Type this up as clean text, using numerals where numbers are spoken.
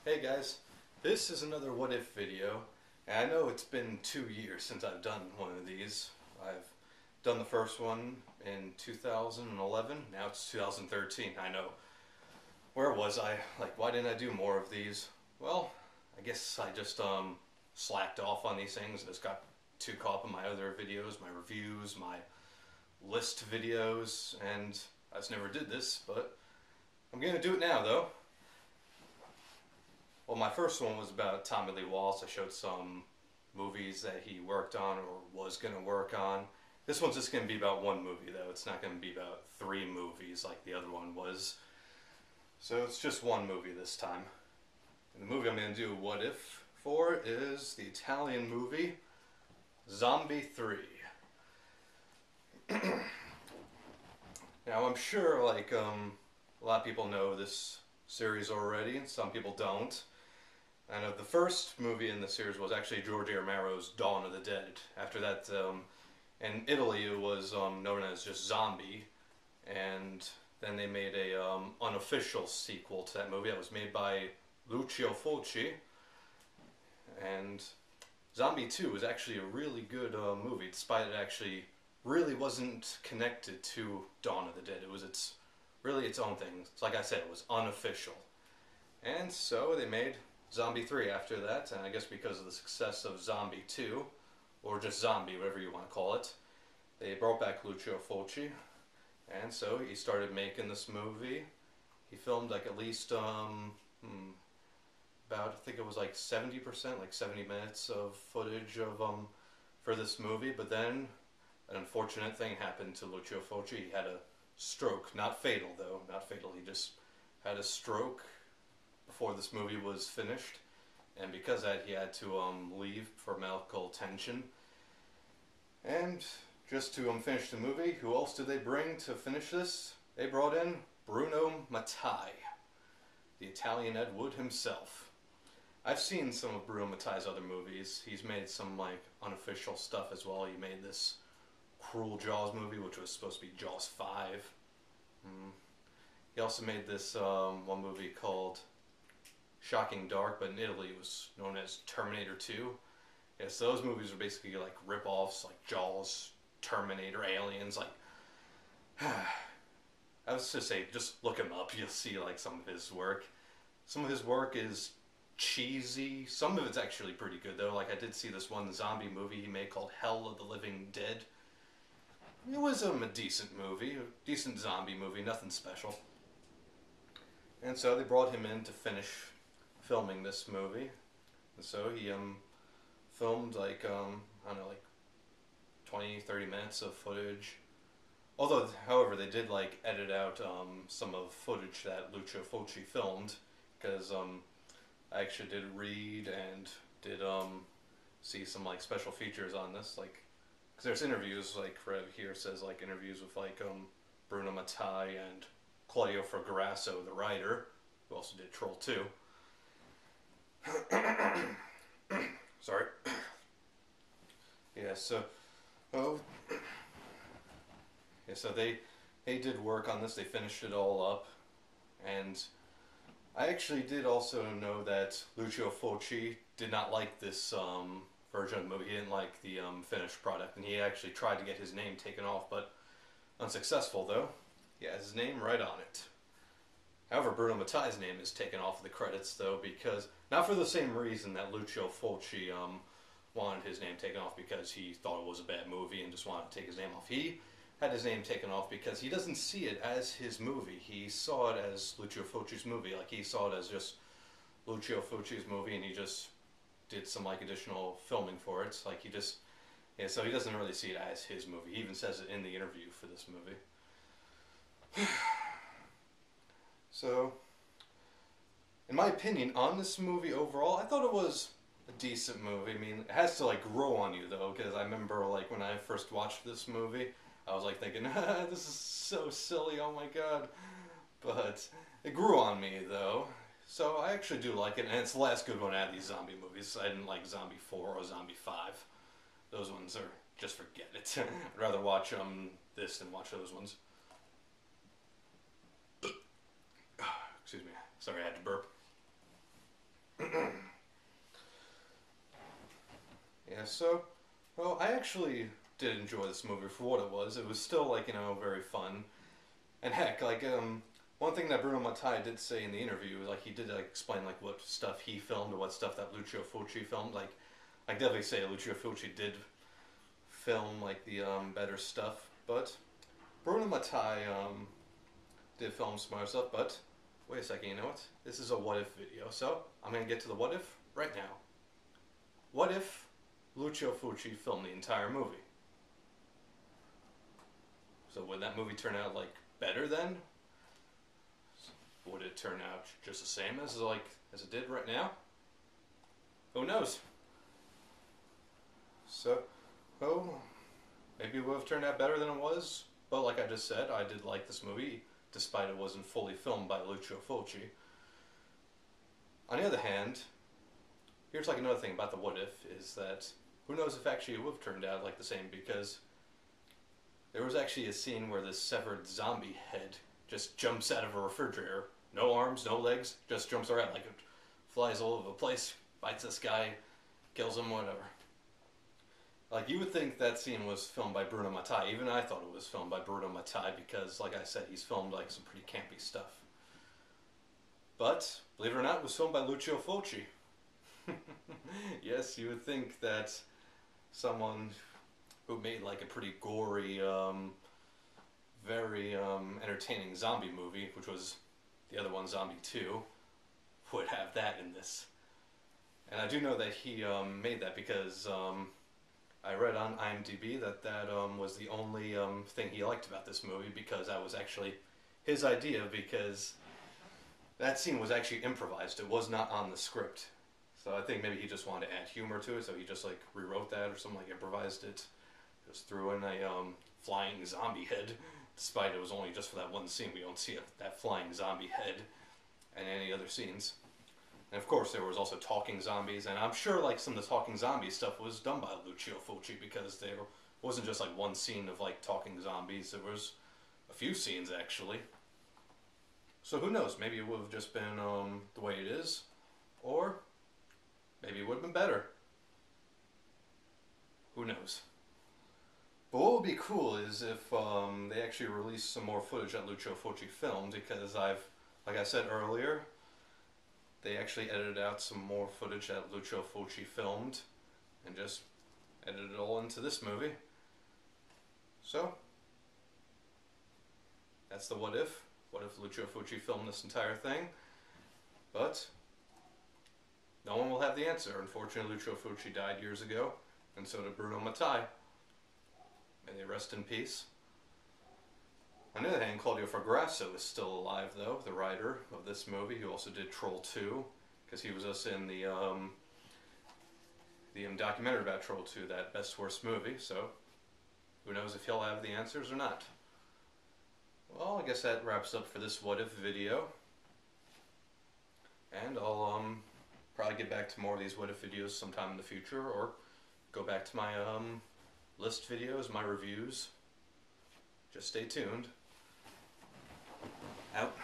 Hey guys, this is another What If video, and I know it's been 2 years since I've done one of these. I've done the first one in 2011, now it's 2013, I know. Where was I? Like, why didn't I do more of these? Well, I guess I just slacked off on these things and just got too caught up in my other videos, my reviews, my list videos, and I just never did this, but I'm gonna do it now though. Well, my first one was about Tommy Lee Wallace. I showed some movies that he worked on or was going to work on. This one's just going to be about one movie, though. It's not going to be about 3 movies like the other one was. So it's just one movie this time. And the movie I'm going to do What If for is the Italian movie Zombie 3. Now, I'm sure a lot of people know this series already, and some people don't. I know the first movie in the series was actually George A. Romero's Dawn of the Dead. After that, in Italy, it was known as just Zombie, and then they made a unofficial sequel to that movie that was made by Lucio Fulci. And Zombie 2 was actually a really good movie, despite it actually really wasn't connected to Dawn of the Dead. It was really its own thing. Like I said, it was unofficial. And so they made Zombie 3 after that, and I guess because of the success of Zombie 2, or just Zombie, whatever you want to call it, they brought back Lucio Fulci, and so he started making this movie. He filmed like at least about, I think it was like 70%, like 70 minutes of footage of for this movie, but then an unfortunate thing happened to Lucio Fulci. He had a stroke, not fatal though, not fatal, he just had a stroke before this movie was finished, and because of that he had to leave for medical attention. And just to finish the movie, who else did they bring to finish this? They brought in Bruno Mattei, the Italian Ed Wood himself. I've seen some of Bruno Mattei's other movies. He's made some like unofficial stuff as well. He made this Cruel Jaws movie, which was supposed to be Jaws 5. He also made this one movie called Shocking Dark, but in Italy it was known as Terminator 2. Yeah, so those movies are basically like rip-offs, like Jaws, Terminator, Aliens, like... I was just say, just look him up, you'll see like some of his work. Some of his work is cheesy, some of it's actually pretty good though. Like I did see this one zombie movie he made called Hell of the Living Dead. It was a decent movie, a decent zombie movie, nothing special. And so they brought him in to finish filming this movie. And so he filmed like, I don't know, like 20-30 minutes of footage. Although, however, they did like edit out some of footage that Lucio Fulci filmed, because I actually did read and did see some like special features on this, like, because there's interviews, like right here it says like interviews with like Bruno Mattei and Claudio Fragasso, the writer, who also did Troll 2. Sorry. Yeah, so they did work on this. They finished it all up, and I actually did also know that Lucio Fulci did not like this version of the movie. He didn't like the finished product, and he actually tried to get his name taken off, but unsuccessful though. He has his name right on it. However, Bruno Mattei's name is taken off of the credits though, because not for the same reason that Lucio Fulci wanted his name taken off, because he thought it was a bad movie and just wanted to take his name off. He had his name taken off because he doesn't see it as his movie. He saw it as Lucio Fulci's movie. Like he saw it as just Lucio Fulci's movie, and he just did some like additional filming for it. Like he just, yeah, so he doesn't really see it as his movie. He even says it in the interview for this movie. So, in my opinion, on this movie overall, I thought it was a decent movie. I mean, it has to like grow on you though, because I remember like when I first watched this movie, I was like thinking, this is so silly, oh my god. But it grew on me though, so I actually do like it, and it's the last good one out of these zombie movies. I didn't like Zombie 4 or Zombie 5. Those ones are, just forget it. I'd rather watch this than watch those ones. Excuse me. Sorry, I had to burp. so, well, I actually did enjoy this movie for what it was. It was still, like, very fun. And heck, like, one thing that Bruno Mattei did say in the interview, like, he did, like, explain, like, what stuff he filmed or what stuff that Lucio Fulci filmed. Like, I definitely say Lucio Fulci did film, like, the, better stuff. But Bruno Mattei, did film some other stuff, but wait a second, you know what? This is a what if video, so I'm gonna get to the what if right now. What if Lucio Fulci filmed the entire movie? So would that movie turn out, like, better then? Would it turn out just the same as it did right now? Who knows? So, maybe it would have turned out better than it was. But like I just said, I did like this movie, despite it wasn't fully filmed by Lucio Fulci. On the other hand, here's like another thing about the what if, is that who knows if actually it would have turned out like the same, because there was actually a scene where this severed zombie head just jumps out of a refrigerator. No arms, no legs, just jumps around like it flies all over the place, bites this guy, kills him, whatever. Like, you would think that scene was filmed by Bruno Mattei. Even I thought it was filmed by Bruno Mattei because, like I said, he's filmed like some pretty campy stuff. But, believe it or not, it was filmed by Lucio Fulci. Yes, you would think that someone who made like a pretty gory, very entertaining zombie movie, which was the other one, Zombie 2, would have that in this. And I do know that he made that because I read on IMDb that was the only thing he liked about this movie, because that was actually his idea, because that scene was actually improvised. It was not on the script. So I think maybe he just wanted to add humor to it, so he just like rewrote that or something, like improvised it. Just threw in a flying zombie head, despite it was only just for that one scene. We don't see that flying zombie head in any other scenes. And of course there was also talking zombies, and I'm sure like some of the talking zombie stuff was done by Lucio Fulci, because there wasn't just like one scene of like talking zombies, there was a few scenes actually. So who knows, maybe it would have just been the way it is, or maybe it would have been better. Who knows? But what would be cool is if they actually released some more footage that Lucio Fulci filmed, because like I said earlier, they actually edited out some more footage that Lucio Fulci filmed and just edited it all into this movie. So, that's the what if. What if Lucio Fulci filmed this entire thing? But no one will have the answer. Unfortunately, Lucio Fulci died years ago, and so did Bruno Mattei. May they rest in peace. On the other hand, Claudio Fragasso is still alive, though, the writer of this movie, who also did Troll 2, because he was also in the documentary about Troll 2, that best worst movie, so who knows if he'll have the answers or not. Well, I guess that wraps up for this what if video. And I'll probably get back to more of these what if videos sometime in the future, or go back to my list videos, my reviews. Just stay tuned. Out.